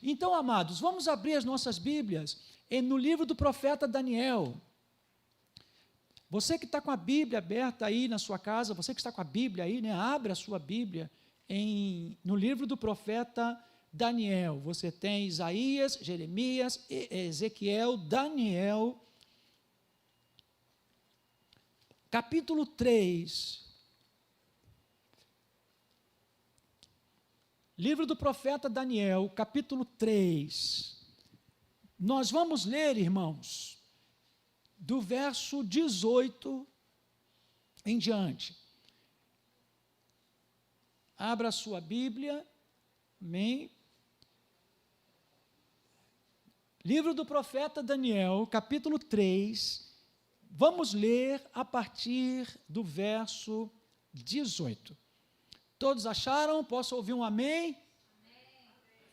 Então, amados, vamos abrir as nossas Bíblias no livro do profeta Daniel. Você que está com a Bíblia aberta aí na sua casa, você que está com a Bíblia aí, né, abre a sua Bíblia no livro do profeta Daniel. Você tem Isaías, Jeremias, Ezequiel, Daniel, capítulo 3. Livro do profeta Daniel, capítulo 3. Nós vamos ler, irmãos, do verso 18 em diante. Abra a sua Bíblia, amém? Livro do profeta Daniel, capítulo 3, vamos ler a partir do verso 18. Todos acharam? Posso ouvir um amém?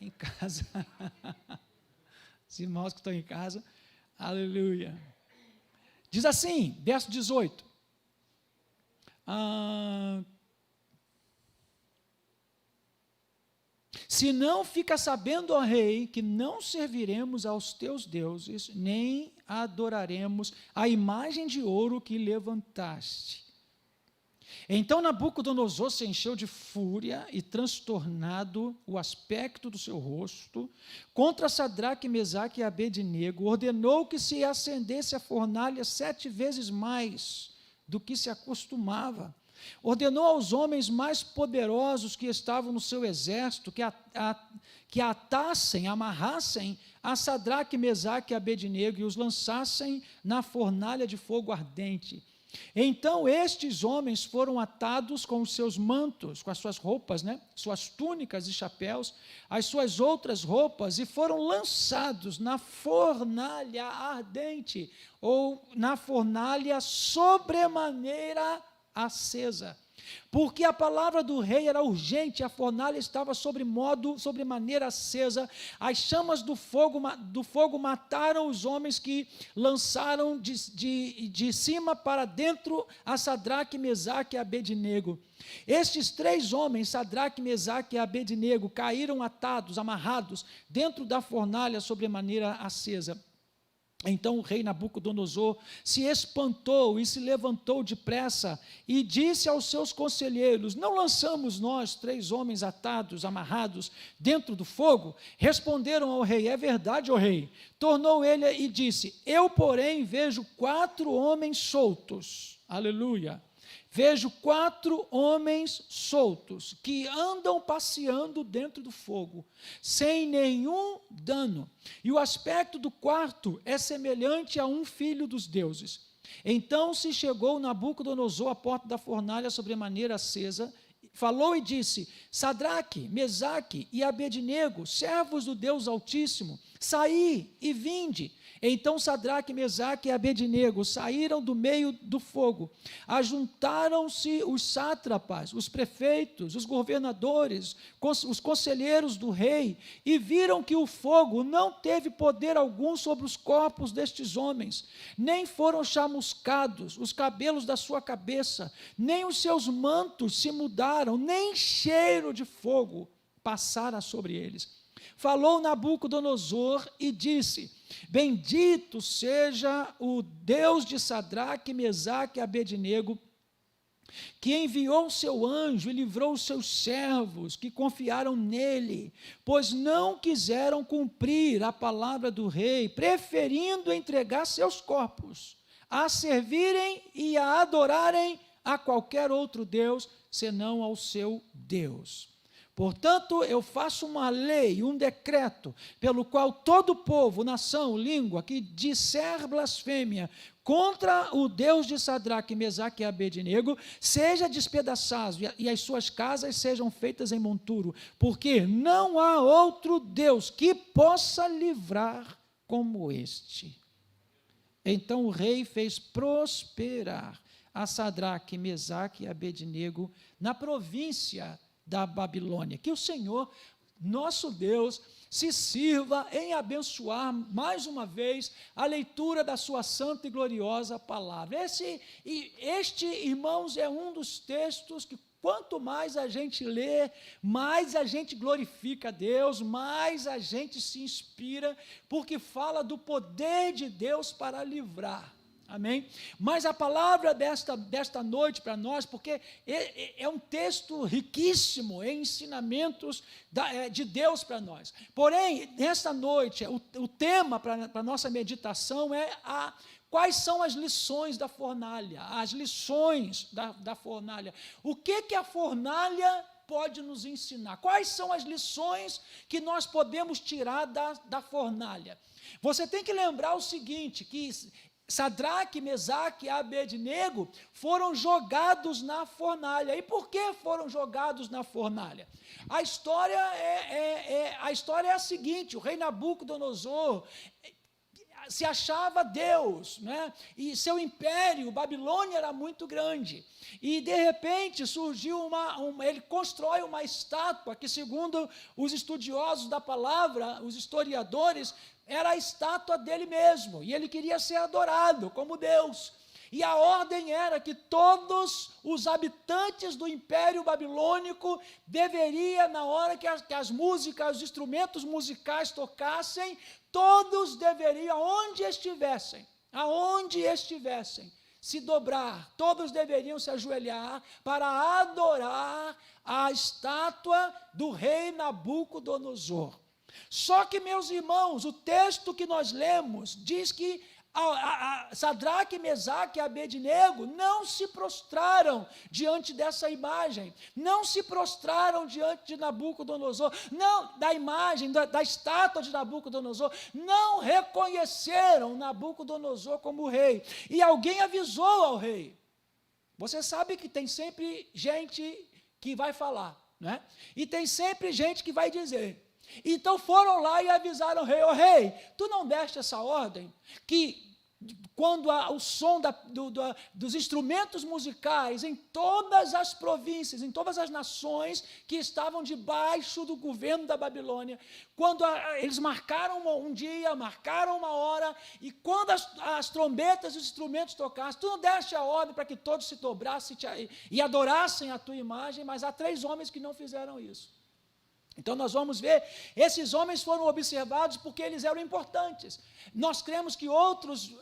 Amém. Em casa. Os irmãos que estão em casa, aleluia. Diz assim, verso 18. Se não fica sabendo, ó rei, que não serviremos aos teus deuses, nem adoraremos a imagem de ouro que levantaste. Então Nabucodonosor se encheu de fúria e, transtornado o aspecto do seu rosto, contra Sadraque, Mesaque e Abednego, ordenou que se acendesse a fornalha 7 vezes mais do que se acostumava. Ordenou aos homens mais poderosos que estavam no seu exército que atassem, amarrassem a Sadraque, Mesaque e Abednego e os lançassem na fornalha de fogo ardente. Então estes homens foram atados com os seus mantos, com as suas roupas, né? Suas túnicas e chapéus, as suas outras roupas, e foram lançados na fornalha ardente, ou na fornalha sobremaneira acesa, porque a palavra do rei era urgente, a fornalha estava sobremaneira acesa, as chamas do fogo mataram os homens que lançaram de cima para dentro a Sadraque, Mesaque e Abednego. Estes 3 homens, Sadraque, Mesaque e Abednego, caíram atados, amarrados, dentro da fornalha sobremaneira acesa. Então o rei Nabucodonosor se espantou e se levantou depressa e disse aos seus conselheiros: não lançamos nós 3 homens atados, amarrados, dentro do fogo? Responderam ao rei: é verdade, ó rei. Tornou ele e disse: eu, porém, vejo 4 homens soltos. Aleluia. Vejo 4 homens soltos, que andam passeando dentro do fogo, sem nenhum dano. E o aspecto do quarto é semelhante a um filho dos deuses. Então se chegou Nabucodonosor à porta da fornalha sobremaneira acesa, falou e disse: Sadraque, Mesaque e Abednego, servos do Deus Altíssimo, saí e vinde. Então Sadraque, Mesaque e Abednego saíram do meio do fogo. Ajuntaram-se os sátrapas, os prefeitos, os governadores, os conselheiros do rei, e viram que o fogo não teve poder algum sobre os corpos destes homens, nem foram chamuscados os cabelos da sua cabeça, nem os seus mantos se mudaram, nem cheiro de fogo passara sobre eles. Falou Nabucodonosor e disse: bendito seja o Deus de Sadraque, Mesaque e Abednego, que enviou o seu anjo e livrou os seus servos que confiaram nele, pois não quiseram cumprir a palavra do rei, preferindo entregar seus corpos a servirem e a adorarem a qualquer outro Deus, senão ao seu Deus. Portanto, eu faço uma lei, um decreto, pelo qual todo povo, nação, língua, que disser blasfêmia contra o Deus de Sadraque, Mesaque e Abednego, seja despedaçado e as suas casas sejam feitas em monturo, porque não há outro Deus que possa livrar como este. Então o rei fez prosperar a Sadraque, Mesaque e Abednego na província da Babilônia. Que o Senhor, nosso Deus, se sirva em abençoar mais uma vez a leitura da sua santa e gloriosa palavra. Este, irmãos, é um dos textos que quanto mais a gente lê, mais a gente glorifica a Deus, mais a gente se inspira, porque fala do poder de Deus para livrar. Amém? Mas a palavra desta noite para nós, porque é um texto riquíssimo em ensinamentos de Deus para nós. Porém, nesta noite, o tema para a nossa meditação é quais são as lições da fornalha, as lições da fornalha. O que a fornalha pode nos ensinar? Quais são as lições que nós podemos tirar da fornalha? Você tem que lembrar o seguinte, que Sadraque, Mesaque e Abednego foram jogados na fornalha. E por que foram jogados na fornalha? A história é a seguinte: o rei Nabucodonosor se achava Deus, né? E seu império, Babilônia, era muito grande. E, de repente, surgiu ele constrói uma estátua que, segundo os estudiosos da palavra, os historiadores, era a estátua dele mesmo, e ele queria ser adorado como Deus. E a ordem era que todos os habitantes do Império Babilônico deveriam, na hora que as músicas, os instrumentos musicais tocassem, todos deveriam, aonde estivessem, se dobrar, todos deveriam se ajoelhar para adorar a estátua do rei Nabucodonosor. Só que, meus irmãos, o texto que nós lemos diz que Sadraque, Mesaque e Abednego não se prostraram diante dessa imagem, não se prostraram diante de Nabucodonosor, não, da imagem, da estátua de Nabucodonosor, não reconheceram Nabucodonosor como rei. E alguém avisou ao rei. Você sabe que tem sempre gente que vai falar, né? E tem sempre gente que vai dizer. Então foram lá e avisaram o rei: ó rei, tu não deste essa ordem, que quando o som dos instrumentos musicais em todas as províncias, em todas as nações que estavam debaixo do governo da Babilônia, quando eles marcaram um dia, marcaram uma hora, e quando as trombetas e os instrumentos tocassem, tu não deste a ordem para que todos se dobrassem e adorassem a tua imagem, mas há 3 homens que não fizeram isso. Então nós vamos ver, esses homens foram observados porque eles eram importantes. Nós cremos que outros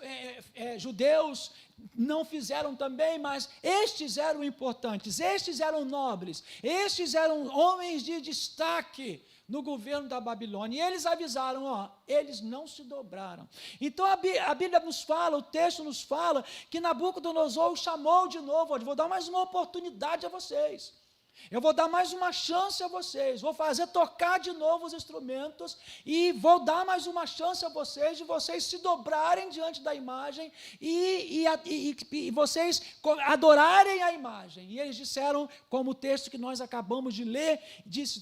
judeus não fizeram também, mas estes eram importantes, estes eram nobres, estes eram homens de destaque no governo da Babilônia. E eles avisaram, eles não se dobraram. Então a Bíblia nos fala, o texto nos fala, que Nabucodonosor chamou de novo: vou dar mais uma oportunidade a vocês. Eu vou dar mais uma chance a vocês, vou fazer tocar de novo os instrumentos e vou dar mais uma chance a vocês de vocês se dobrarem diante da imagem e vocês adorarem a imagem. E eles disseram, como o texto que nós acabamos de ler, disse: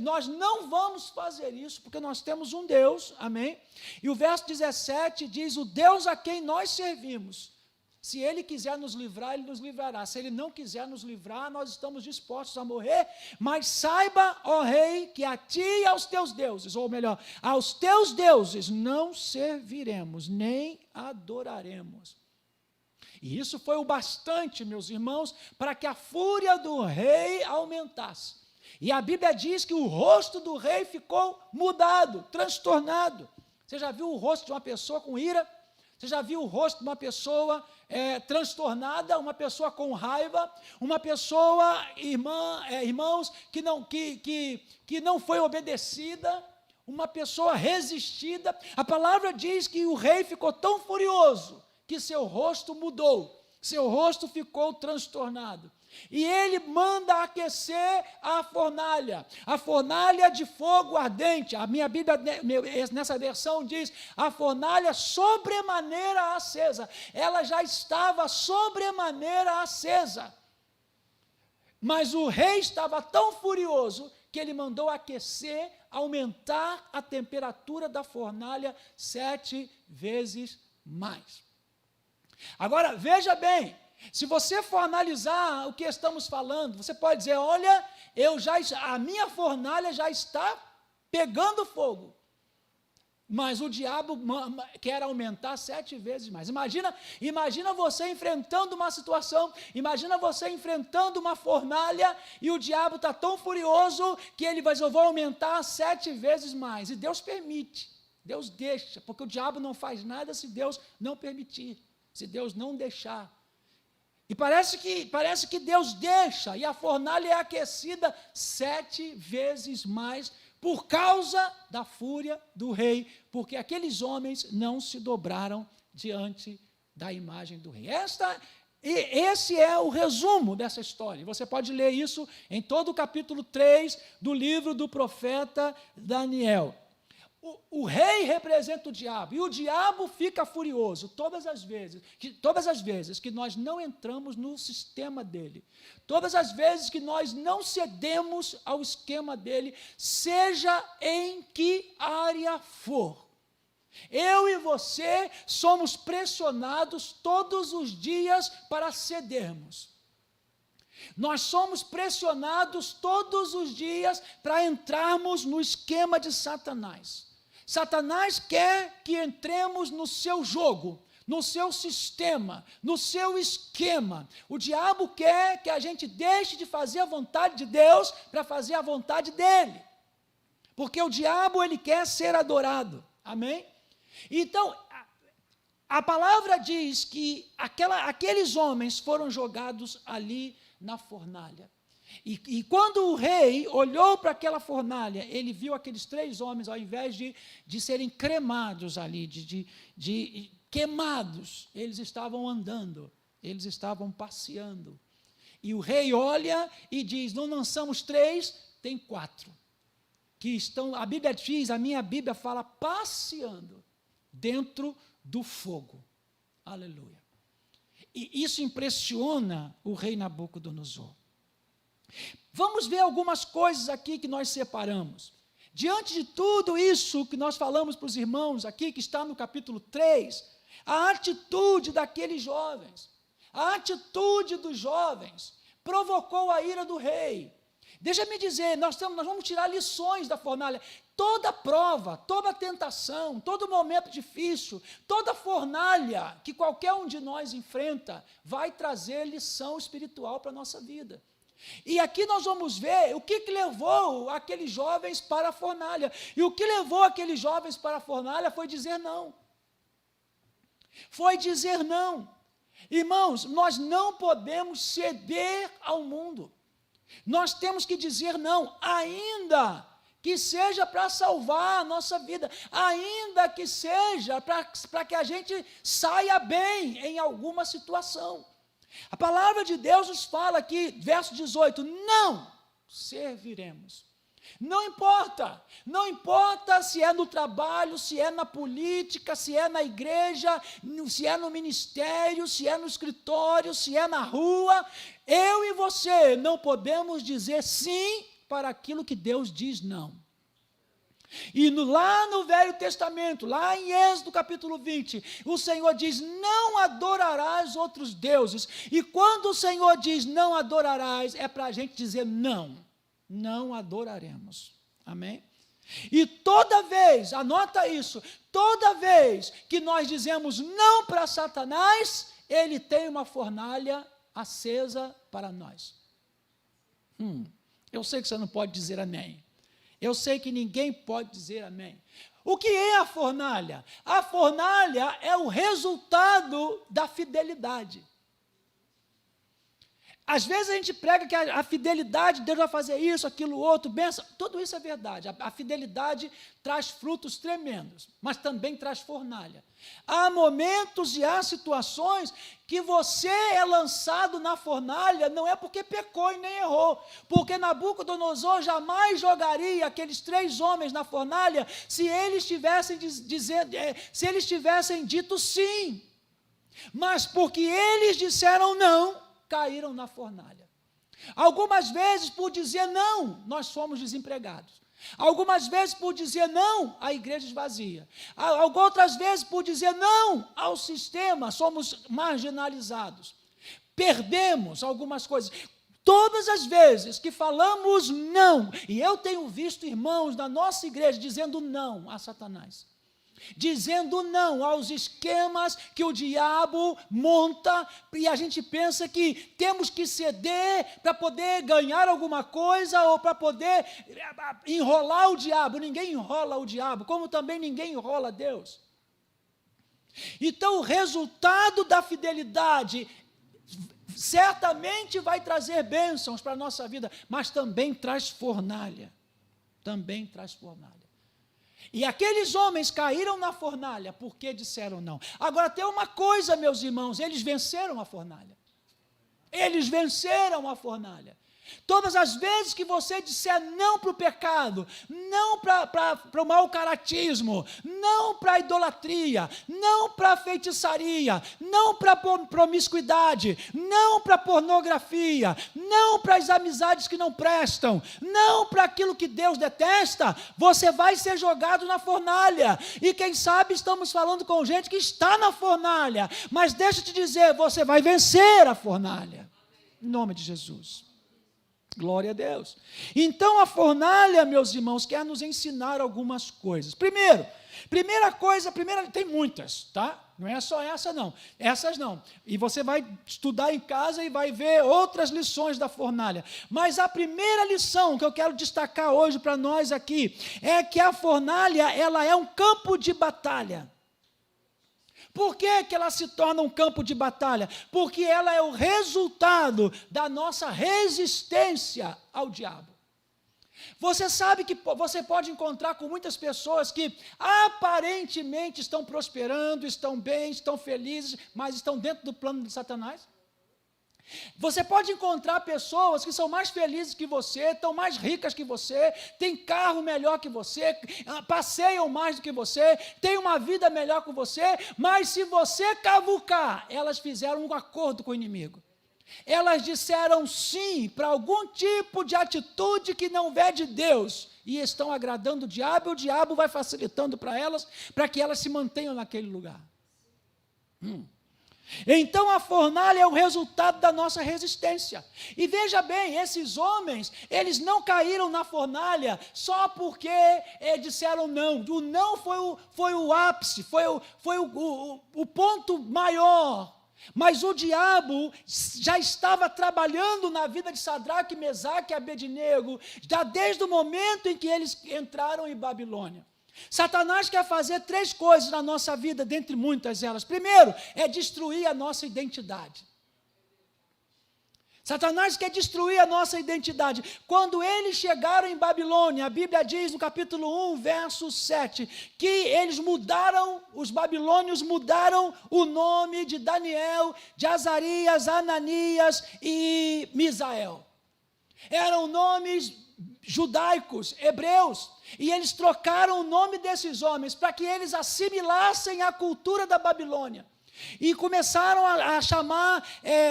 nós não vamos fazer isso porque nós temos um Deus, amém? E o verso 17 diz: o Deus a quem nós servimos, se Ele quiser nos livrar, Ele nos livrará. Se Ele não quiser nos livrar, nós estamos dispostos a morrer. Mas saiba, ó rei, que a ti e aos teus deuses, ou melhor, aos teus deuses, não serviremos, nem adoraremos. E isso foi o bastante, meus irmãos, para que a fúria do rei aumentasse. E a Bíblia diz que o rosto do rei ficou mudado, transtornado. Você já viu o rosto de uma pessoa com ira? Você já viu o rosto de uma pessoa transtornada, uma pessoa com raiva, uma pessoa, irmãos, que não foi obedecida, uma pessoa resistida? A palavra diz que o rei ficou tão furioso que seu rosto mudou, seu rosto ficou transtornado. E ele manda aquecer a fornalha de fogo ardente. A minha Bíblia, nessa versão, diz: a fornalha sobremaneira acesa. Ela já estava sobremaneira acesa. Mas o rei estava tão furioso que ele mandou aquecer, aumentar a temperatura da fornalha 7 vezes mais. Agora, veja bem, se você for analisar o que estamos falando, você pode dizer: olha, a minha fornalha já está pegando fogo. mas o diabo quer aumentar 7 vezes mais. Imagina você enfrentando uma situação, imagina você enfrentando uma fornalha, e o diabo está tão furioso que ele vai, eu vou aumentar 7 vezes mais. E Deus permite, Deus deixa, porque o diabo não faz nada se Deus não permitir, se Deus não deixar. E parece que Deus deixa, e a fornalha é aquecida 7 vezes mais, por causa da fúria do rei, porque aqueles homens não se dobraram diante da imagem do rei. Esse é o resumo dessa história. Você pode ler isso em todo o capítulo 3 do livro do profeta Daniel. O rei representa o diabo, e o diabo fica furioso todas as vezes que nós não entramos no sistema dele, todas as vezes que nós não cedemos ao esquema dele, seja em que área for. Eu e você somos pressionados todos os dias para cedermos. Nós somos pressionados todos os dias para entrarmos no esquema de Satanás. Satanás quer que entremos no seu jogo, no seu sistema, no seu esquema. O diabo quer que a gente deixe de fazer a vontade de Deus para fazer a vontade dele. Porque o diabo, ele quer ser adorado. Amém? Então, a palavra diz que aqueles homens foram jogados ali na fornalha. E quando o rei olhou para aquela fornalha, ele viu aqueles 3 homens, ao invés de serem cremados ali, de queimados, eles estavam andando, eles estavam passeando. E o rei olha e diz: não lançamos 3, tem 4. Que estão, a Bíblia diz, a minha Bíblia fala, passeando dentro do fogo. Aleluia. E isso impressiona o rei Nabucodonosor. Vamos ver algumas coisas aqui que nós separamos. Diante de tudo isso que nós falamos para os irmãos aqui, que está no capítulo 3, a atitude daqueles jovens, a atitude dos jovens provocou a ira do rei. Deixa-me dizer, nós vamos tirar lições da fornalha. Toda prova, toda tentação, todo momento difícil, toda fornalha que qualquer um de nós enfrenta, vai trazer lição espiritual para a nossa vida. E aqui nós vamos ver o que levou aqueles jovens para a fornalha. E o que levou aqueles jovens para a fornalha foi dizer não. Foi dizer não. Irmãos, nós não podemos ceder ao mundo. Nós temos que dizer não, ainda que seja para salvar a nossa vida, ainda que seja para que a gente saia bem em alguma situação. A palavra de Deus nos fala aqui, verso 18, não serviremos. Não importa se é no trabalho, se é na política, se é na igreja, se é no ministério, se é no escritório, se é na rua, eu e você não podemos dizer sim para aquilo que Deus diz não. E lá no Velho Testamento, lá em Êxodo capítulo 20, o Senhor diz, não adorarás outros deuses. E quando o Senhor diz não adorarás, é para a gente dizer não adoraremos. Amém? E toda vez, anota isso, toda vez que nós dizemos não para Satanás, ele tem uma fornalha acesa para nós. Eu sei que você não pode dizer amém. Eu sei que ninguém pode dizer amém. O que é a fornalha? A fornalha é o resultado da fidelidade. Às vezes a gente prega que a fidelidade, Deus vai fazer isso, aquilo, outro, benção. Tudo isso é verdade. A fidelidade traz frutos tremendos, mas também traz fornalha. Há momentos e há situações que você é lançado na fornalha, não é porque pecou e nem errou, porque Nabucodonosor jamais jogaria aqueles 3 homens na fornalha se eles tivessem dito sim. Mas porque eles disseram não, caíram na fornalha. Algumas vezes, por dizer não, nós fomos desempregados. Algumas vezes, por dizer não, a igreja esvazia. Outras vezes, por dizer não ao sistema, somos marginalizados. Perdemos algumas coisas. Todas as vezes que falamos não, e eu tenho visto irmãos da nossa igreja dizendo não a Satanás. dizendo não aos esquemas que o diabo monta, e a gente pensa que temos que ceder para poder ganhar alguma coisa ou para poder enrolar o diabo. Ninguém enrola o diabo, como também ninguém enrola Deus. Então, o resultado da fidelidade certamente vai trazer bênçãos para a nossa vida, mas também traz fornalha. Também traz fornalha. E aqueles homens caíram na fornalha porque disseram não. Agora tem uma coisa, meus irmãos, eles venceram a fornalha. Eles venceram a fornalha. Todas as vezes que você disser não para o pecado, não para o mau caratismo, não para a idolatria, não para a feitiçaria, não para a promiscuidade, não para a pornografia, não para as amizades que não prestam, não para aquilo que Deus detesta, você vai ser jogado na fornalha. E quem sabe estamos falando com gente que está na fornalha, mas deixa eu te dizer, você vai vencer a fornalha. Em nome de Jesus. Glória a Deus. Então a fornalha, meus irmãos, quer nos ensinar algumas coisas. Primeira coisa, tem muitas, tá? Não é só essa não, essas não. E você vai estudar em casa e vai ver outras lições da fornalha. Mas a primeira lição que eu quero destacar hoje para nós aqui é que a fornalha, ela é um campo de batalha. Por que que ela se torna um campo de batalha? Porque ela é o resultado da nossa resistência ao diabo. Você sabe que você pode encontrar com muitas pessoas que aparentemente estão prosperando, estão bem, estão felizes, mas estão dentro do plano de Satanás? Você pode encontrar pessoas que são mais felizes que você, estão mais ricas que você, têm carro melhor que você, passeiam mais do que você, têm uma vida melhor que você, mas se você cavucar, elas fizeram um acordo com o inimigo. Elas disseram sim para algum tipo de atitude que não vem de Deus e estão agradando o diabo vai facilitando para elas, para que elas se mantenham naquele lugar. Então a fornalha é o resultado da nossa resistência. E veja bem, esses homens, eles não caíram na fornalha só porque disseram não. O não foi o ápice, foi o ponto maior. Mas o diabo já estava trabalhando na vida de Sadraque, Mesaque e Abednego, já desde o momento em que eles entraram em Babilônia. Satanás quer fazer 3 coisas na nossa vida, dentre muitas elas. Primeiro, é destruir a nossa identidade. Satanás quer destruir a nossa identidade. Quando eles chegaram em Babilônia, a Bíblia diz no capítulo 1, verso 7, que os babilônios mudaram o nome de Daniel, de Azarias, Ananias e Misael. Eram nomes judaicos, hebreus, e eles trocaram o nome desses homens para que eles assimilassem a cultura da Babilônia. E começaram a chamar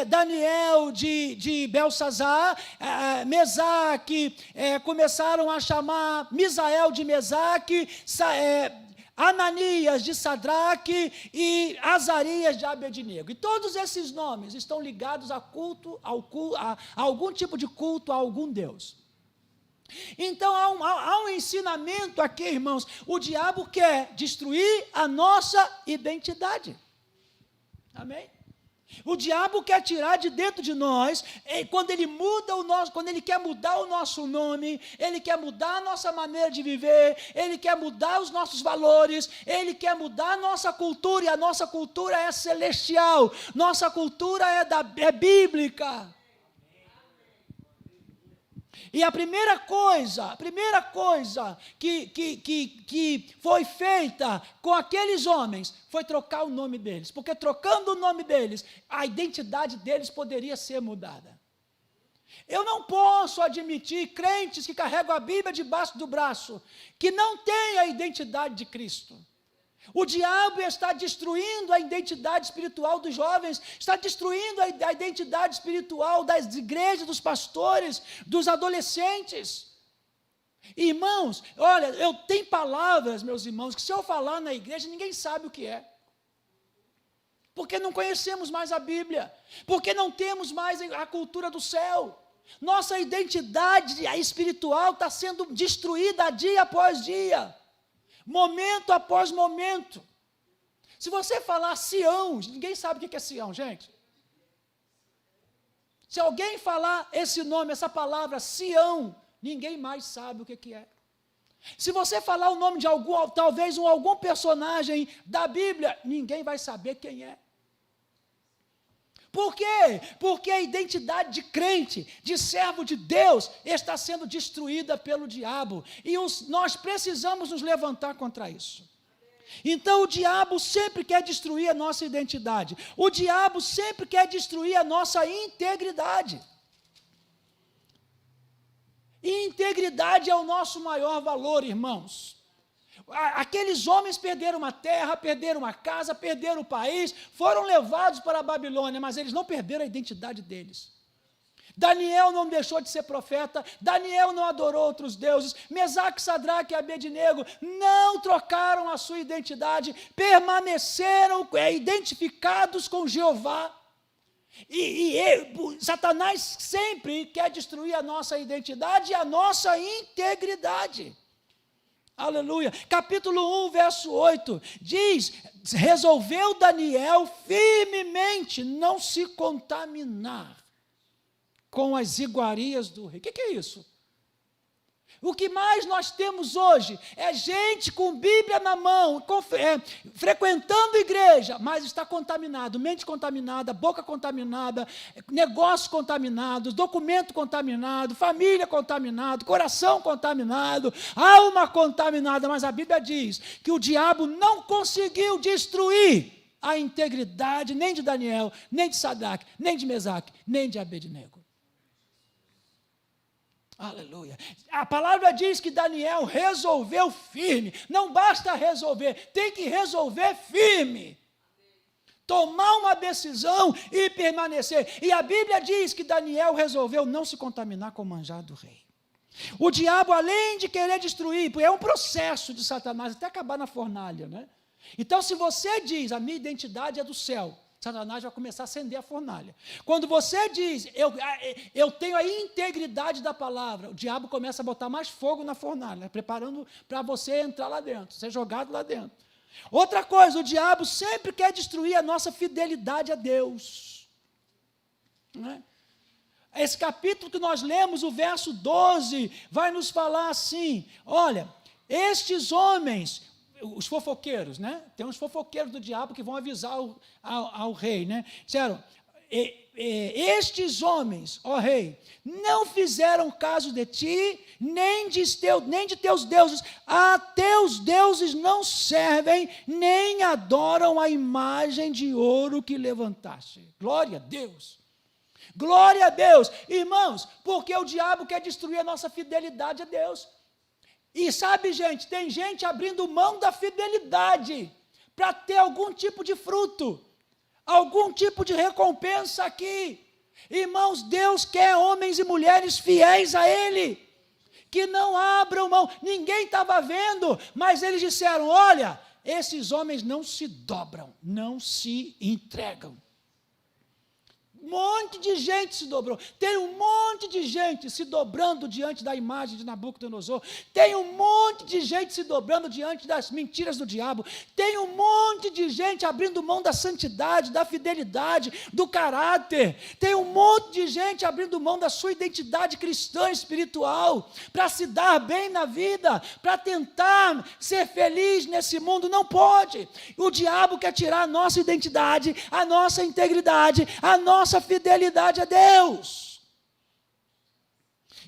Daniel de Belsazar, Mesaque, começaram a chamar Misael de Mesaque, Ananias de Sadraque e Azarias de Abednego. E todos esses nomes estão ligados a algum tipo de culto a algum Deus. Então há um ensinamento aqui, irmãos. O diabo quer destruir a nossa identidade. Amém? O diabo quer tirar de dentro de nós, quando ele quer mudar o nosso nome, ele quer mudar a nossa maneira de viver, ele quer mudar os nossos valores, ele quer mudar a nossa cultura, e a nossa cultura é celestial, nossa cultura é bíblica. E a primeira coisa que foi feita com aqueles homens foi trocar o nome deles, porque trocando o nome deles, a identidade deles poderia ser mudada. Eu não posso admitir crentes que carregam a Bíblia debaixo do braço, que não têm a identidade de Cristo. O diabo está destruindo a identidade espiritual dos jovens, está destruindo a identidade espiritual das igrejas, dos pastores, dos adolescentes. Irmãos, olha, eu tenho palavras, meus irmãos, que se eu falar na igreja, ninguém sabe o que é. Porque não conhecemos mais a Bíblia, porque não temos mais a cultura do céu. Nossa identidade espiritual está sendo destruída dia após dia. momento após momento. Se você falar Sião, ninguém sabe o que é Sião, gente. Se alguém falar esse nome, essa palavra, Sião, ninguém mais sabe o que é. Se você falar o nome de algum, talvez algum personagem da Bíblia, ninguém vai saber quem é. Por quê? Porque a identidade de crente, de servo de Deus, está sendo destruída pelo diabo. E nós precisamos nos levantar contra isso. Então o diabo sempre quer destruir a nossa identidade. O diabo sempre quer destruir a nossa integridade. E integridade é o nosso maior valor, irmãos. Aqueles homens perderam uma terra, perderam uma casa, perderam o país, foram levados para a Babilônia, mas eles não perderam a identidade deles. Daniel não deixou de ser profeta, Daniel não adorou outros deuses, Mesaque, Sadraque e Abednego não trocaram a sua identidade, permaneceram identificados com Jeová. Satanás sempre quer destruir a nossa identidade e a nossa integridade. Aleluia. Capítulo 1, verso 8, diz, resolveu Daniel firmemente não se contaminar com as iguarias do rei. O que é isso? O que mais nós temos hoje é gente com Bíblia na mão, frequentando igreja, mas está contaminado, mente contaminada, boca contaminada, negócios contaminados, documento contaminado, família contaminado, coração contaminado, alma contaminada, mas a Bíblia diz que o diabo não conseguiu destruir a integridade nem de Daniel, nem de Sadraque, nem de Mesaque, nem de Abednego. Aleluia. A palavra diz que Daniel resolveu firme. Não basta resolver, tem que resolver firme. Tomar uma decisão e permanecer. E a Bíblia diz que Daniel resolveu não se contaminar com o manjar do rei. O diabo, além de querer destruir, é um processo de Satanás até acabar na fornalha, né? Então, se você diz, a minha identidade é do céu, Satanás vai começar a acender a fornalha. Quando você diz, eu tenho a integridade da palavra, o diabo começa a botar mais fogo na fornalha, preparando para você entrar lá dentro, ser jogado lá dentro. Outra coisa, o diabo sempre quer destruir a nossa fidelidade a Deus. Não é? Esse capítulo que nós lemos, o verso 12, vai nos falar assim, olha, estes homens, os fofoqueiros, né? Tem uns fofoqueiros do diabo que vão avisar ao rei, né? Disseram, estes homens, ó rei, não fizeram caso de ti, nem de teus deuses. A teus deuses não servem, nem adoram a imagem de ouro que levantaste. Glória a Deus. Glória a Deus. Irmãos, porque o diabo quer destruir a nossa fidelidade a Deus. E sabe, gente, tem gente abrindo mão da fidelidade para ter algum tipo de fruto, algum tipo de recompensa aqui. Irmãos, Deus quer homens e mulheres fiéis a Ele, que não abram mão. Ninguém estava vendo, mas eles disseram, olha, esses homens não se dobram, não se entregam. Um monte de gente se dobrou. Tem um monte de gente se dobrando diante da imagem de Nabucodonosor. Tem um monte de gente se dobrando diante das mentiras do diabo. Tem um monte de gente abrindo mão da santidade, da fidelidade, do caráter. Tem um monte de gente abrindo mão da sua identidade cristã espiritual para se dar bem na vida, para tentar ser feliz nesse mundo. Não pode. O diabo quer tirar a nossa identidade, a nossa integridade, a nossa fidelidade a Deus.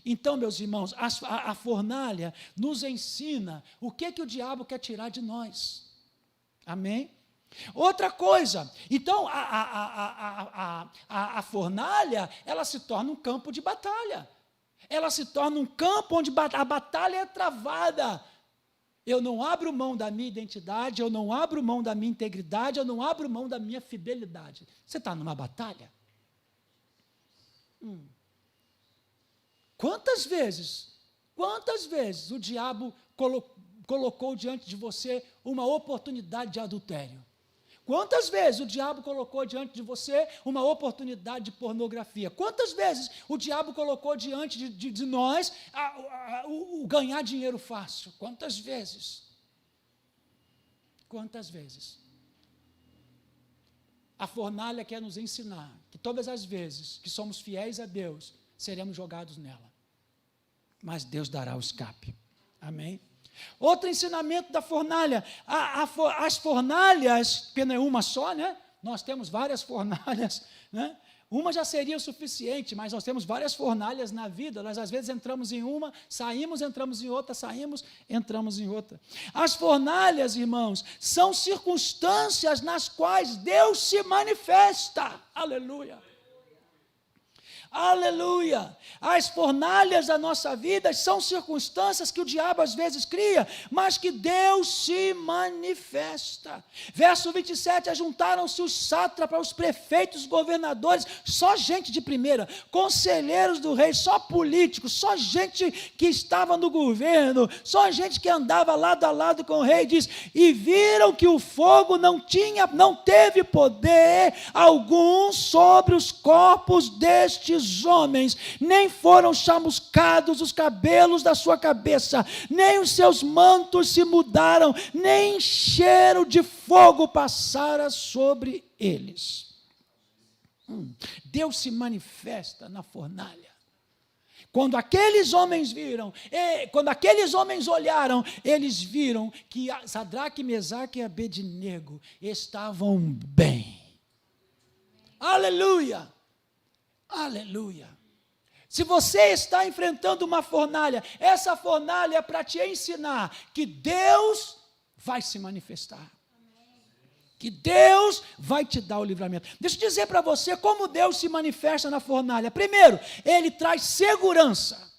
Então, meus irmãos, a fornalha nos ensina o que o diabo quer tirar de nós. Amém? Outra coisa, então a fornalha, ela se torna um campo de batalha. Ela se torna um campo onde a batalha é travada. Eu não abro mão da minha identidade, eu não abro mão da minha integridade, eu não abro mão da minha fidelidade. Você está numa batalha? Quantas vezes o diabo colocou diante de você uma oportunidade de adultério? Quantas vezes o diabo colocou diante de você uma oportunidade de pornografia? Quantas vezes o diabo colocou diante de nós o ganhar dinheiro fácil? Quantas vezes? Quantas vezes a fornalha quer nos ensinar que todas as vezes que somos fiéis a Deus, seremos jogados nela. Mas Deus dará o escape. Amém? Outro ensinamento da fornalha. As fornalhas, porque não é uma só, né? Nós temos várias fornalhas, né? Uma já seria o suficiente, mas nós temos várias fornalhas na vida. Nós às vezes entramos em uma, saímos, entramos em outra, saímos, entramos em outra. As fornalhas, irmãos, são circunstâncias nas quais Deus se manifesta. Aleluia. Aleluia! As fornalhas da nossa vida são circunstâncias que o diabo às vezes cria, mas que Deus se manifesta. Verso 27, ajuntaram-se os sátrapas, os prefeitos, os governadores, só gente de primeira, conselheiros do rei, só políticos, só gente que estava no governo, só gente que andava lado a lado com o rei, diz, e viram que o fogo não teve poder algum sobre os corpos destes homens, nem foram chamuscados os cabelos da sua cabeça, nem os seus mantos se mudaram, nem cheiro de fogo passara sobre eles. Deus se manifesta na fornalha. Quando aqueles homens quando aqueles homens olharam, eles viram que Sadraque, Mesaque e Abednego estavam bem. Aleluia! Aleluia! Se você está enfrentando uma fornalha, essa fornalha é para te ensinar que Deus vai se manifestar. Que Deus vai te dar o livramento. Deixa eu dizer para você como Deus se manifesta na fornalha. Primeiro, Ele traz segurança.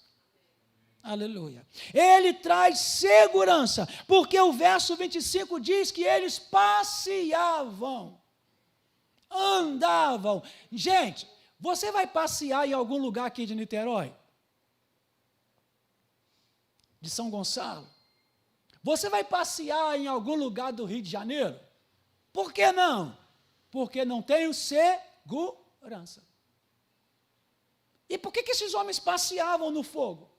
Aleluia. Ele traz segurança, porque o verso 25 diz que eles passeavam, andavam. Gente, você vai passear em algum lugar aqui de Niterói? De São Gonçalo? Você vai passear em algum lugar do Rio de Janeiro? Por que não? Porque não tenho segurança. E por que esses homens passeavam no fogo?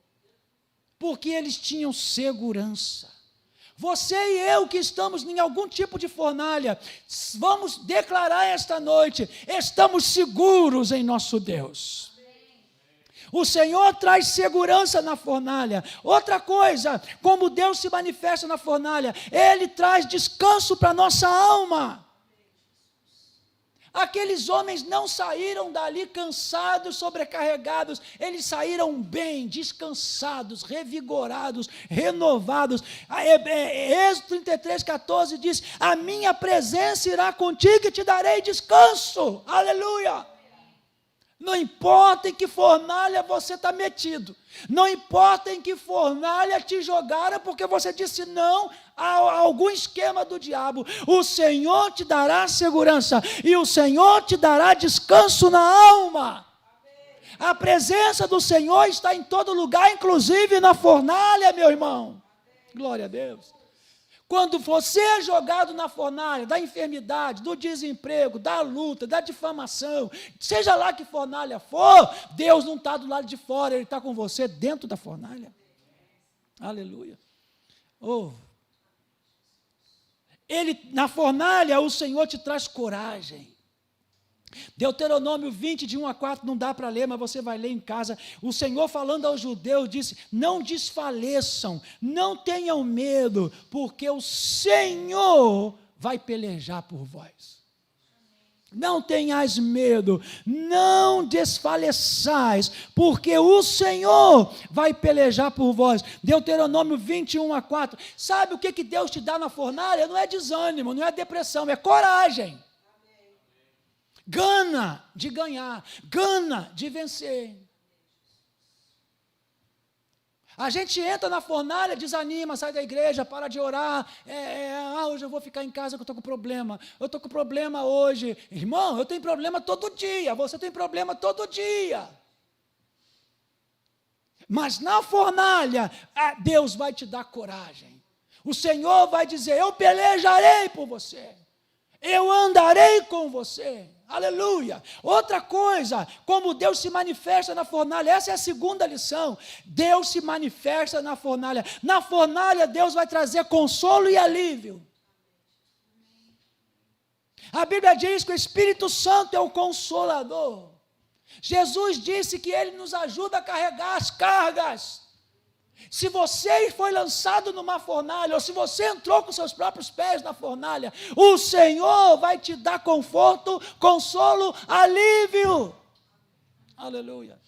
Porque eles tinham segurança. Você e eu que estamos em algum tipo de fornalha, vamos declarar esta noite, estamos seguros em nosso Deus. O Senhor traz segurança na fornalha. Outra coisa, como Deus se manifesta na fornalha, Ele traz descanso para a nossa alma. Aqueles homens não saíram dali cansados, sobrecarregados, eles saíram bem, descansados, revigorados, renovados. Êxodo 33:14 diz, a minha presença irá contigo e te darei descanso. Aleluia! Não importa em que fornalha você está metido, não importa em que fornalha te jogaram, porque você disse não a algum esquema do diabo, o Senhor te dará segurança, e o Senhor te dará descanso na alma. A presença do Senhor está em todo lugar, inclusive na fornalha, meu irmão. Glória a Deus. Quando você é jogado na fornalha da enfermidade, do desemprego, da luta, da difamação, seja lá que fornalha for, Deus não está do lado de fora, Ele está com você dentro da fornalha. Aleluia. Na fornalha, o Senhor te traz coragem. Deuteronômio 20, de 1 a 4, não dá para ler, mas você vai ler em casa. O Senhor falando aos judeus, disse, não desfaleçam, não tenham medo, porque o Senhor vai pelejar por vós. Não tenhais medo, não desfaleçais, porque o Senhor vai pelejar por vós. Deuteronômio 21 a 4. Sabe o que Deus te dá na fornalha? Não é desânimo, não é depressão, é coragem. Gana de ganhar, gana de vencer. A gente entra na fornalha, desanima, sai da igreja, para de orar. Hoje eu vou ficar em casa que eu estou com problema. Eu estou com problema hoje. Irmão, eu tenho problema todo dia. Você tem problema todo dia. Mas na fornalha, Deus vai te dar coragem. O Senhor vai dizer, eu pelejarei por você. Eu andarei com você. Aleluia. Outra coisa, como Deus se manifesta na fornalha, essa é a segunda lição. Deus se manifesta na fornalha. Na fornalha, Deus vai trazer consolo e alívio. A Bíblia diz que o Espírito Santo é o Consolador. Jesus disse que Ele nos ajuda a carregar as cargas. Se você foi lançado numa fornalha, ou se você entrou com seus próprios pés na fornalha, o Senhor vai te dar conforto, consolo, alívio. Aleluia.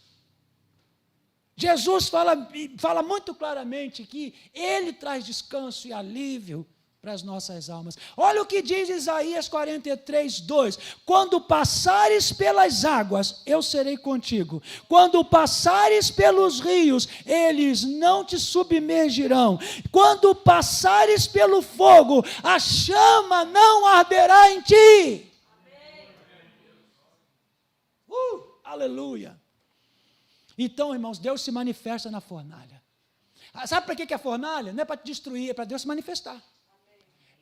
Jesus fala muito claramente que Ele traz descanso e alívio para as nossas almas. Olha o que diz Isaías 43, 2. Quando passares pelas águas, eu serei contigo. Quando passares pelos rios, eles não te submergirão. Quando passares pelo fogo, a chama não arderá em ti. Aleluia. Então, irmãos, Deus se manifesta na fornalha. Sabe para que é a fornalha? Não é para te destruir, é para Deus se manifestar.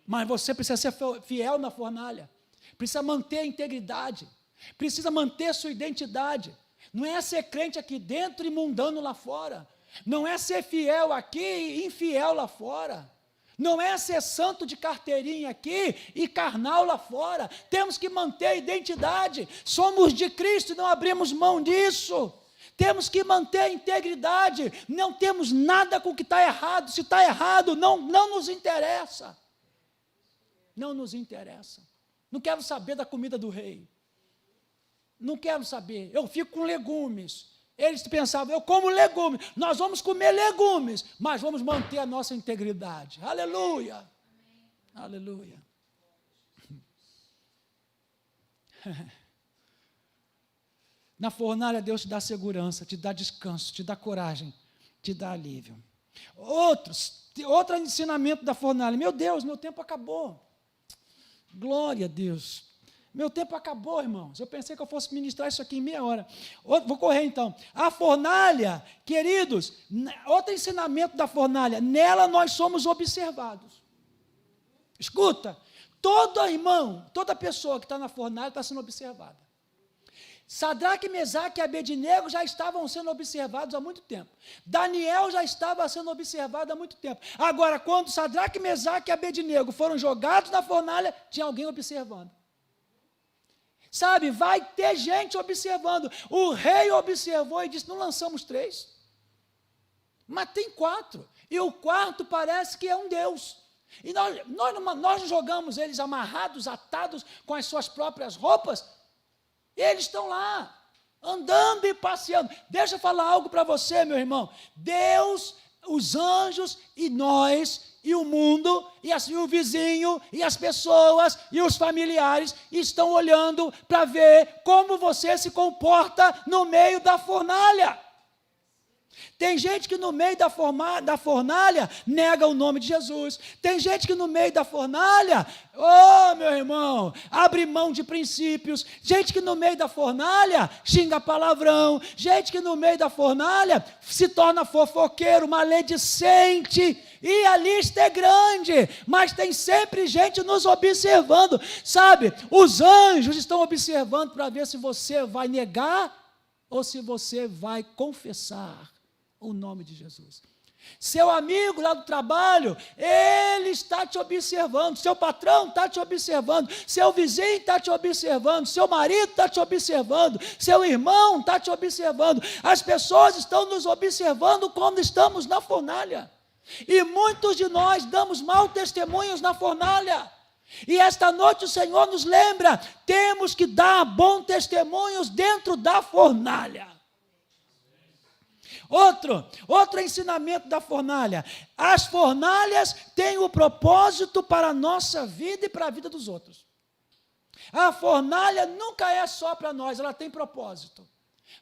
Mas você precisa ser fiel na fornalha, precisa manter a integridade, precisa manter sua identidade. Não é ser crente aqui dentro e mundano lá fora. Não é ser fiel aqui e infiel lá fora. Não é ser santo de carteirinha aqui e carnal lá fora. Temos que manter a identidade. Somos de Cristo e não abrimos mão disso. Temos que manter a integridade. Não temos nada com o que está errado. Se está errado, não nos interessa. Não nos interessa. Não quero saber da comida do rei. Não quero saber. Eu fico com legumes. Eles pensavam, eu como legumes. Nós vamos comer legumes, mas vamos manter a nossa integridade. Aleluia. Amém. Aleluia. Na fornalha, Deus te dá segurança, te dá descanso, te dá coragem, te dá alívio. Outro ensinamento da fornalha. Meu Deus, meu tempo acabou. Glória a Deus. Meu tempo acabou, irmãos. Eu pensei que eu fosse ministrar isso aqui em meia hora. Vou correr então. A fornalha, queridos, outro ensinamento da fornalha, nela nós somos observados. Escuta, todo irmão, toda pessoa que está na fornalha está sendo observada. Sadraque, Mesaque e Abednego já estavam sendo observados há muito tempo. Daniel já estava sendo observado há muito tempo. Agora, quando Sadraque, Mesaque e Abednego foram jogados na fornalha, tinha alguém observando. Sabe, vai ter gente observando. O rei observou e disse, não lançamos 3, mas tem 4. E o quarto parece que é um Deus. E nós não jogamos eles amarrados, atados com as suas próprias roupas. Eles estão lá, andando e passeando. Deixa eu falar algo para você, meu irmão. Deus, os anjos e nós, e o mundo, e o vizinho, e as pessoas, e os familiares estão olhando para ver como você se comporta no meio da fornalha. Tem gente que no meio da fornalha nega o nome de Jesus. Tem gente que no meio da fornalha, meu irmão, abre mão de princípios. Gente que no meio da fornalha xinga palavrão. Gente que no meio da fornalha se torna fofoqueiro, maledicente. E a lista é grande, mas tem sempre gente nos observando. Sabe, os anjos estão observando para ver se você vai negar ou se você vai confessar o nome de Jesus. Seu amigo lá do trabalho, ele está te observando, seu patrão está te observando, seu vizinho está te observando, seu marido está te observando, seu irmão está te observando. As pessoas estão nos observando quando estamos na fornalha. E muitos de nós damos mau testemunhos na fornalha. E esta noite o Senhor nos lembra, temos que dar bons testemunhos dentro da fornalha. Outro ensinamento da fornalha. As fornalhas têm o propósito para a nossa vida e para a vida dos outros. A fornalha nunca é só para nós, ela tem propósito.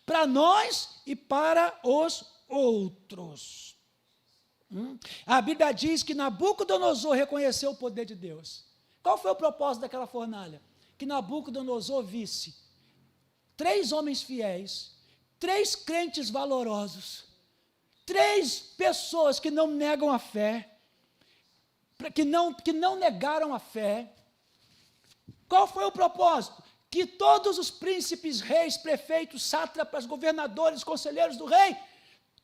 Para nós e para os outros. A Bíblia diz que Nabucodonosor reconheceu o poder de Deus. Qual foi o propósito daquela fornalha? Que Nabucodonosor visse 3 homens fiéis, 3 crentes valorosos, 3 pessoas que não negam a fé, que não negaram a fé. Qual foi o propósito? Que todos os príncipes, reis, prefeitos, sátrapas, governadores, conselheiros do rei,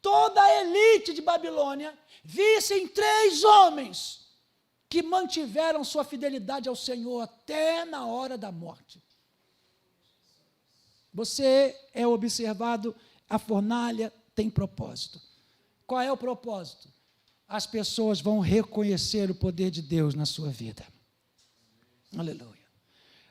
toda a elite de Babilônia, vissem 3 homens que mantiveram sua fidelidade ao Senhor até na hora da morte. Você é observado, a fornalha tem propósito. Qual é o propósito? As pessoas vão reconhecer o poder de Deus na sua vida. Aleluia.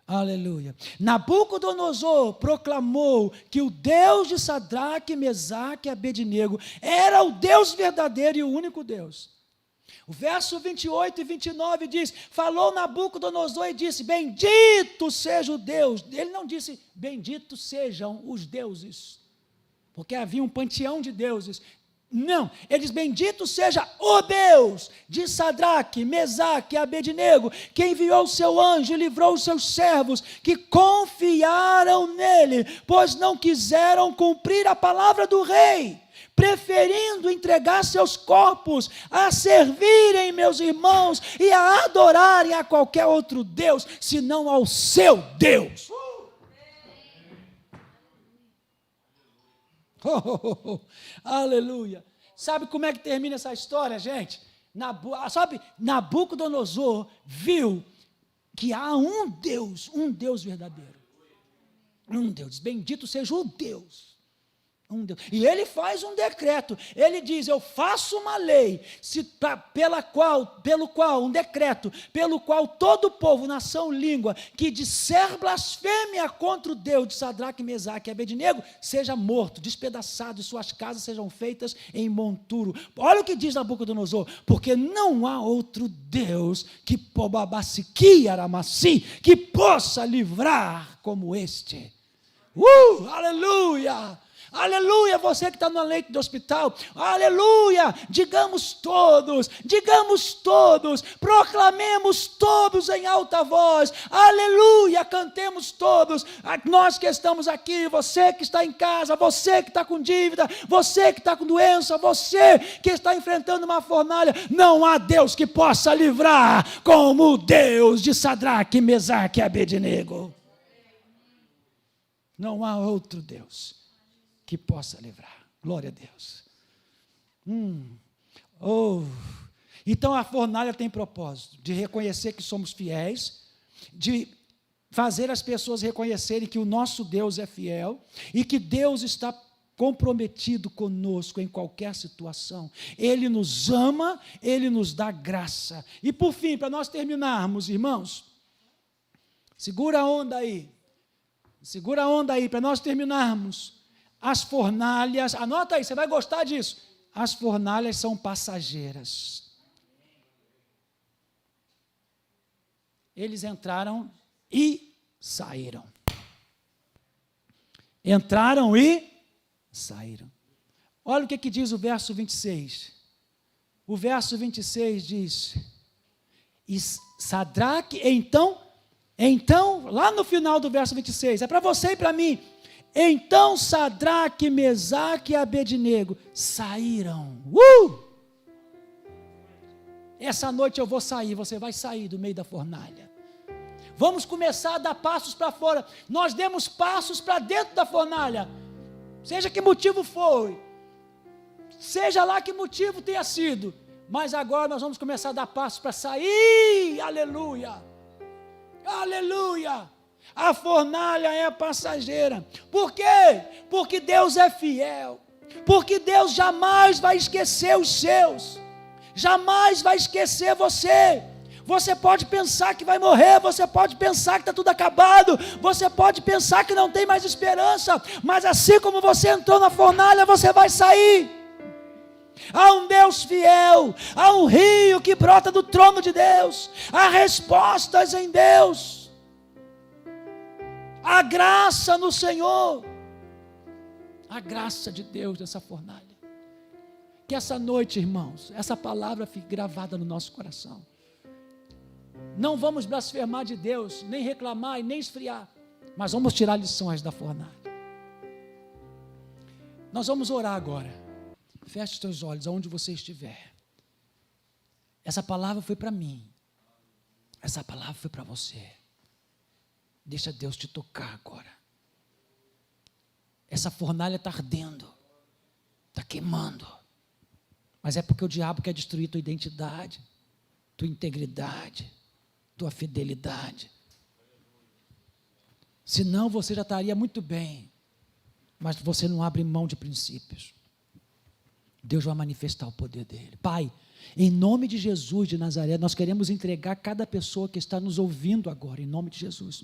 Aleluia. Nabucodonosor proclamou que o Deus de Sadraque, Mesaque e Abednego era o Deus verdadeiro e o único Deus. O verso 28 e 29 diz, falou Nabucodonosor e disse, bendito seja o Deus. Ele não disse, bendito sejam os deuses, porque havia um panteão de deuses. Não, ele diz, bendito seja o Deus de Sadraque, Mesaque e Abednego, que enviou o seu anjo e livrou os seus servos, que confiaram nele, pois não quiseram cumprir a palavra do rei, preferindo entregar seus corpos a servirem meus irmãos e a adorarem a qualquer outro Deus, senão ao seu Deus. Aleluia. Sabe como é que termina essa história, gente? Nabucodonosor viu que há um Deus verdadeiro. Um Deus, bendito seja o Deus. E ele faz um decreto, ele diz, eu faço uma lei, um decreto, pelo qual todo povo, nação, língua, que disser blasfêmia contra o Deus de Sadraque, Mesaque e Abednego, seja morto, despedaçado, e suas casas sejam feitas em monturo. Olha o que diz Nabucodonosor, porque não há outro Deus que possa livrar como este. Aleluia! Aleluia, você que está no leito do hospital, aleluia, digamos todos, proclamemos todos em alta voz, aleluia, cantemos todos, nós que estamos aqui, você que está em casa, você que está com dívida, você que está com doença, você que está enfrentando uma fornalha, não há Deus que possa livrar como o Deus de Sadraque, Mesaque e Abednego. Não há outro Deus que possa livrar. Glória a Deus. Então a fornalha tem propósito de reconhecer que somos fiéis, de fazer as pessoas reconhecerem que o nosso Deus é fiel e que Deus está comprometido conosco em qualquer situação. Ele nos ama, Ele nos dá graça. E por fim, para nós terminarmos, irmãos, segura a onda aí, para nós terminarmos. As fornalhas, anota aí, você vai gostar disso. As fornalhas são passageiras. Eles entraram e saíram. Entraram e saíram. Olha o que diz o verso 26. O verso 26 diz, e Sadraque, então, lá no final do verso 26, é para você e para mim. Então Sadraque, Mesaque e Abednego saíram. Essa noite eu vou sair, você vai sair do meio da fornalha. Vamos começar a dar passos para fora. Nós demos passos para dentro da fornalha. Seja que motivo foi, seja lá que motivo tenha sido, mas agora nós vamos começar a dar passos para sair. Aleluia! Aleluia! A fornalha é passageira. Por quê? Porque Deus é fiel. Porque Deus jamais vai esquecer os seus. Jamais vai esquecer você. Você pode pensar que vai morrer, você pode pensar que está tudo acabado, você pode pensar que não tem mais esperança, mas assim como você entrou na fornalha, você vai sair. Há um Deus fiel, há um rio que brota do trono de Deus, há respostas em Deus. A graça no Senhor, a graça de Deus nessa fornalha. Que essa noite, irmãos, essa palavra fique gravada no nosso coração. Não vamos blasfemar de Deus, nem reclamar e nem esfriar, mas vamos tirar lições da fornalha. Nós vamos orar agora. Feche os teus olhos aonde você estiver. Essa palavra foi para mim, essa palavra foi para você. Deixa Deus te tocar agora. Essa fornalha está ardendo, está queimando, mas é porque o diabo quer destruir tua identidade. tua integridade, tua fidelidade. Senão você já estaria muito bem, mas você não abre mão de princípios. Deus vai manifestar o poder dele. Pai, em nome de Jesus de Nazaré, nós queremos entregar cada pessoa que está nos ouvindo agora, em nome de Jesus.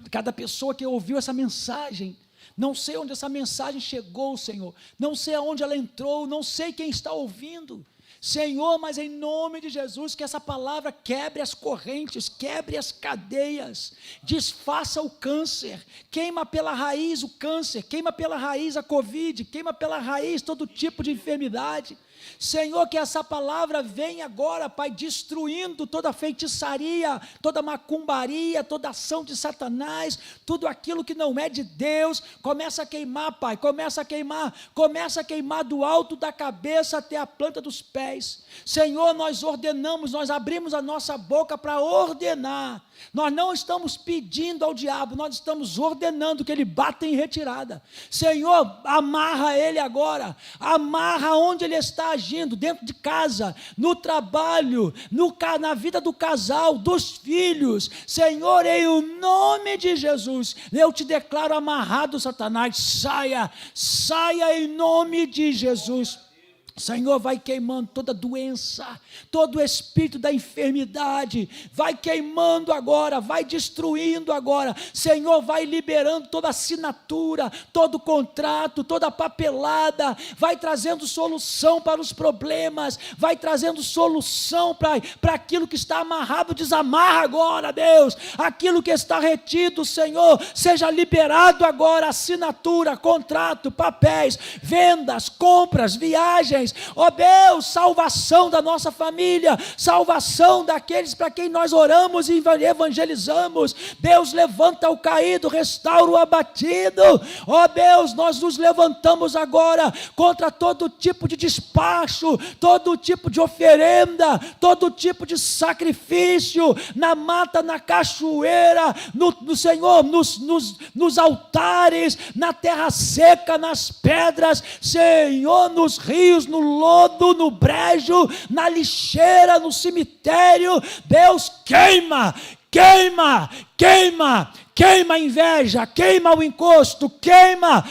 Cada pessoa que ouviu essa mensagem, não sei onde essa mensagem chegou, Senhor, não sei aonde ela entrou, não sei quem está ouvindo, Senhor, mas em nome de Jesus, que essa palavra quebre as correntes, quebre as cadeias, desfaça o câncer, queima pela raiz o câncer, queima pela raiz a Covid, queima pela raiz todo tipo de enfermidade. Senhor, que essa palavra venha agora, Pai, destruindo toda feitiçaria, toda macumbaria, toda ação de Satanás, tudo aquilo que não é de Deus, começa a queimar, Pai, começa a queimar do alto da cabeça até a planta dos pés. Senhor, nós ordenamos, nós abrimos a nossa boca para ordenar. Nós não estamos pedindo ao diabo, nós estamos ordenando que ele bata em retirada. Senhor, amarra ele agora, amarra onde ele está agindo, dentro de casa, no trabalho, na vida do casal, dos filhos. Senhor, em o nome de Jesus, eu te declaro amarrado, Satanás, saia em nome de Jesus. Senhor, vai queimando toda doença, todo espírito da enfermidade, vai queimando agora, vai destruindo agora. Senhor, vai liberando toda assinatura, todo contrato, toda papelada, vai trazendo solução para os problemas, vai trazendo solução para aquilo que está amarrado. Desamarra agora, Deus, aquilo que está retido, Senhor, seja liberado agora, assinatura, contrato, papéis, vendas, compras, viagens. Ó Deus, salvação da nossa família, salvação daqueles para quem nós oramos e evangelizamos. Deus, levanta o caído, restaura o abatido. Ó Deus, nós nos levantamos agora contra todo tipo de despacho, todo tipo de oferenda, todo tipo de sacrifício, na mata, na cachoeira, no Senhor, nos altares, na terra seca, nas pedras, Senhor, nos rios, no lodo, no brejo, na lixeira, no cemitério. Deus, queima a inveja, queima o encosto, queima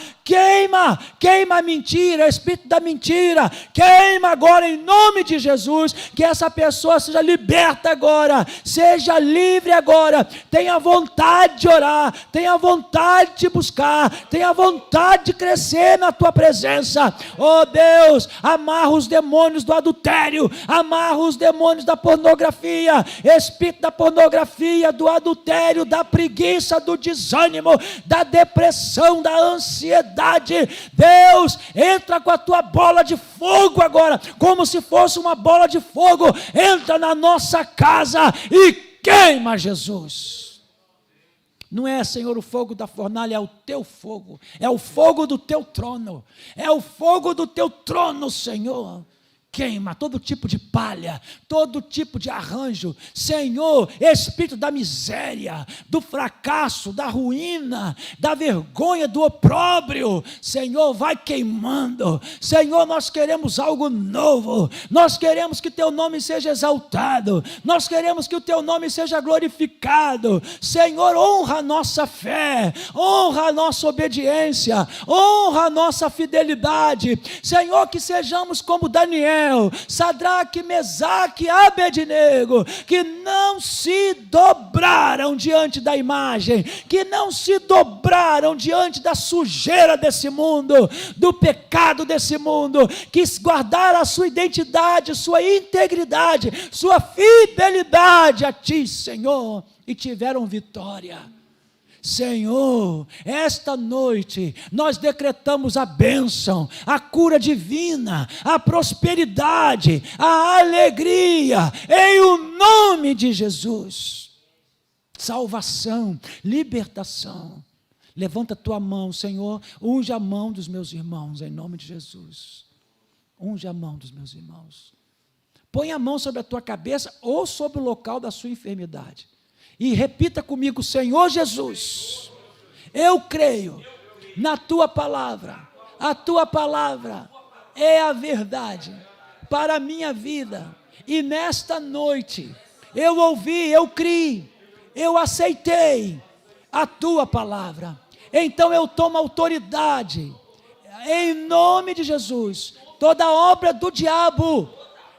a mentira, o espírito da mentira, queima agora em nome de Jesus, que essa pessoa seja liberta agora, seja livre agora, tenha vontade de orar, tenha vontade de buscar, tenha vontade de crescer na tua presença. Oh Deus, amarra os demônios do adultério, amarra os demônios da pornografia, espírito da pornografia, do adultério, da preguiça, do desânimo, da depressão, da ansiedade. Deus, entra com a tua bola de fogo agora, como se fosse uma bola de fogo, entra na nossa casa e queima, Jesus. Não é, Senhor, o fogo da fornalha, é o teu fogo, é o fogo do teu trono, é o fogo do teu trono, Senhor. Queima todo tipo de palha, todo tipo de arranjo, Senhor, espírito da miséria, do fracasso, da ruína, da vergonha, do opróbrio, Senhor, vai queimando. Senhor, nós queremos algo novo, nós queremos que teu nome seja exaltado, nós queremos que o teu nome seja glorificado. Senhor, honra a nossa fé, honra a nossa obediência, honra a nossa fidelidade. Senhor, que sejamos como Daniel, Sadraque, Mesaque, Abednego, que não se dobraram diante da imagem, que não se dobraram diante da sujeira desse mundo, do pecado desse mundo, que guardaram a sua identidade, sua integridade, sua fidelidade a ti, Senhor, e tiveram vitória. Senhor, esta noite nós decretamos a bênção, a cura divina, a prosperidade, a alegria, em o nome de Jesus. Salvação, libertação. Levanta a tua mão, Senhor, unge a mão dos meus irmãos, em nome de Jesus. Unge a mão dos meus irmãos. Põe a mão sobre a tua cabeça ou sobre o local da sua enfermidade. E repita comigo: Senhor Jesus, eu creio na tua palavra, a tua palavra é a verdade para a minha vida, E nesta noite, eu ouvi, eu criei, eu aceitei a tua palavra. Então eu tomo autoridade, em nome de Jesus, toda obra do diabo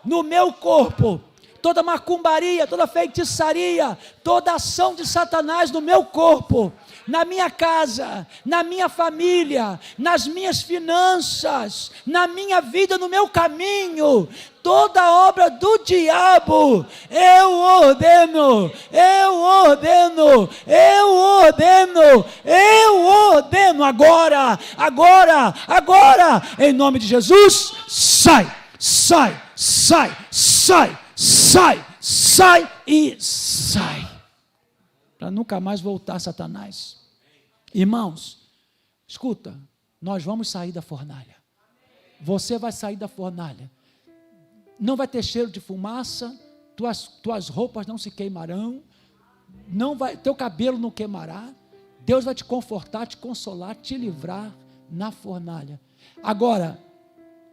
no meu corpo, toda macumbaria, toda feitiçaria, toda ação de Satanás no meu corpo, na minha casa, na minha família, nas minhas finanças, na minha vida, no meu caminho, toda obra do diabo, eu ordeno, agora, em nome de Jesus, sai e sai. Para nunca mais voltar, Satanás. Irmãos, escuta, nós vamos sair da fornalha. Você vai sair da fornalha. Não vai ter cheiro de fumaça, tuas roupas não se queimarão, teu cabelo não queimará. Deus vai te confortar, te consolar, te livrar na fornalha. Agora,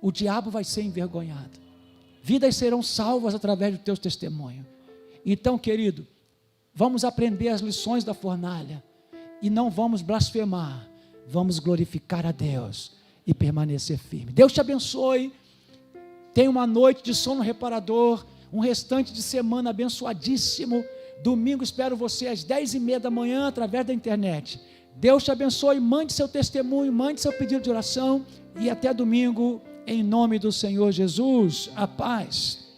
o diabo vai ser envergonhado. Vidas serão salvas através do teu testemunho. Então, querido, vamos aprender as lições da fornalha e não vamos blasfemar, vamos glorificar a Deus e permanecer firme. Deus te abençoe, tenha uma noite de sono reparador, um restante de semana abençoadíssimo. Domingo espero você às 10h30 da manhã através da internet. Deus te abençoe, mande seu testemunho, mande seu pedido de oração e até domingo, em nome do Senhor Jesus, a paz.